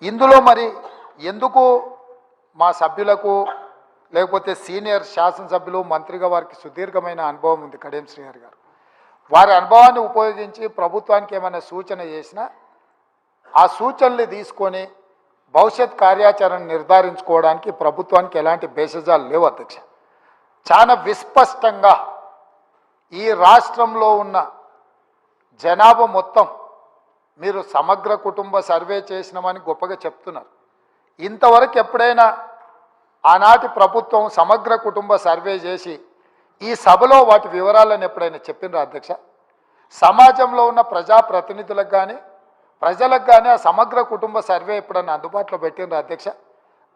ఇందులో మరి ఎందుకు మా సభ్యులకు లేకపోతే సీనియర్ శాసనసభ్యులు మంత్రిగా వారికి సుదీర్ఘమైన అనుభవం ఉంది కడియం శ్రీహరి గారు. వారి అనుభవాన్ని ఉపయోగించి ప్రభుత్వానికి ఏమైనా సూచన చేసినా ఆ సూచనలు తీసుకొని భవిష్యత్ కార్యాచరణ నిర్ధారించుకోవడానికి ప్రభుత్వానికి ఎలాంటి భేషజాలు లేవు అధ్యక్ష. చాలా విస్పష్టంగా ఈ రాష్ట్రంలో ఉన్న జనాభా మొత్తం మీరు సమగ్ర కుటుంబ సర్వే చేసినామని గొప్పగా చెప్తున్నారు. ఇంతవరకు ఎప్పుడైనా ఆనాటి ప్రభుత్వం సమగ్ర కుటుంబ సర్వే చేసి ఈ సభలో వాటి వివరాలను ఎప్పుడైనా చెప్పినరా అధ్యక్ష? సమాజంలో ఉన్న ప్రజాప్రతినిధులకు కానీ ప్రజలకు కానీ ఆ సమగ్ర కుటుంబ సర్వే ఎప్పుడైనా అందుబాటులో పెట్టినరా అధ్యక్ష?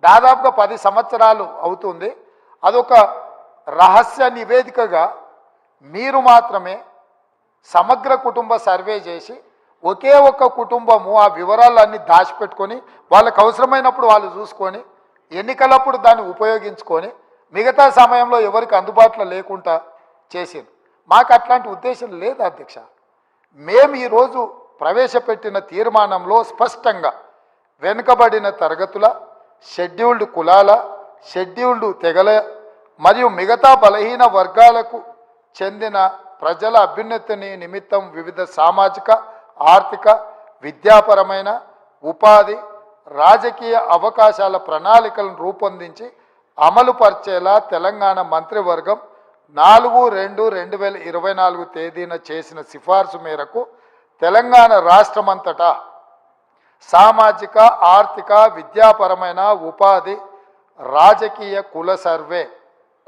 దాదాపుగా 10 సంవత్సరాలు అవుతుంది. అదొక రహస్య నివేదికగా మీరు మాత్రమే సమగ్ర కుటుంబ సర్వే చేసి ఒకే ఒక్క కుటుంబము ఆ వివరాలన్నీ దాచిపెట్టుకొని వాళ్ళకు అవసరమైనప్పుడు వాళ్ళు చూసుకొని ఎన్నికలప్పుడు దాన్ని ఉపయోగించుకొని మిగతా సమయంలో ఎవరికి అందుబాటులో లేకుండా చేసింది. మాకు అట్లాంటి ఉద్దేశం లేదు అధ్యక్ష. మేము ఈరోజు ప్రవేశపెట్టిన తీర్మానంలో స్పష్టంగా వెనుకబడిన తరగతుల, షెడ్యూల్డ్ కులాల, షెడ్యూల్డ్ తెగల మరియు మిగతా బలహీన వర్గాలకు చెందిన ప్రజల అభ్యున్నతిని నిమిత్తం వివిధ సామాజిక, ఆర్థిక, విద్యాపరమైన, ఉపాధి, రాజకీయ అవకాశాల ప్రణాళికలను రూపొందించి అమలుపరిచేలా తెలంగాణ మంత్రివర్గం 4/2/2024 తేదీన చేసిన సిఫార్సు మేరకు తెలంగాణ రాష్ట్రమంతటా సామాజిక, ఆర్థిక, విద్యాపరమైన, ఉపాధి, రాజకీయ కుల సర్వే,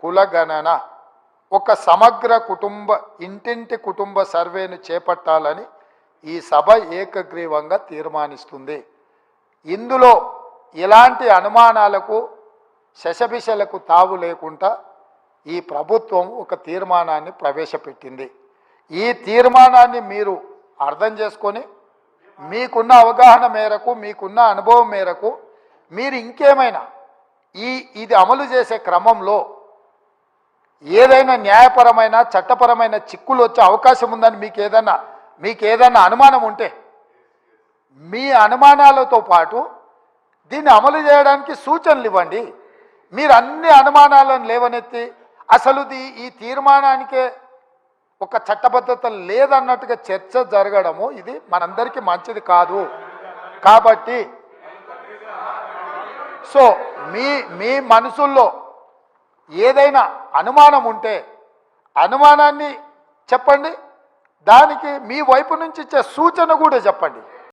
కులగణన, ఒక సమగ్ర కుటుంబ ఇంటింటి కుటుంబ సర్వేను చేపట్టాలని ఈ సభ ఏకగ్రీవంగా తీర్మానిస్తుంది. ఇందులో ఇలాంటి అనుమానాలకు, శశభిషలకు తావు లేకుండా ఈ ప్రభుత్వం ఒక తీర్మానాన్ని ప్రవేశపెట్టింది. ఈ తీర్మానాన్ని మీరు అర్థం చేసుకొని మీకున్న అవగాహన మేరకు, మీకున్న అనుభవం మేరకు మీరు ఇంకేమైనా ఇది అమలు చేసే క్రమంలో ఏదైనా న్యాయపరమైన, చట్టపరమైన చిక్కులు వచ్చే అవకాశం ఉందని మీకు ఏదైనా అనుమానం ఉంటే మీ అనుమానాలతో పాటు దీన్ని అమలు చేయడానికి సూచనలు ఇవ్వండి. మీరు అన్ని అనుమానాలను లేవనెత్తి అసలు ఈ తీర్మానానికే ఒక చట్టబద్ధత లేదన్నట్టుగా చర్చ జరగడము ఇది మనందరికీ మంచిది కాదు. కాబట్టి మీ మనసుల్లో ఏదైనా అనుమానం ఉంటే అనుమానాన్ని చెప్పండి, దానికి మీ వైపు నుంచి ఇచ్చే సూచన కూడా చెప్పండి.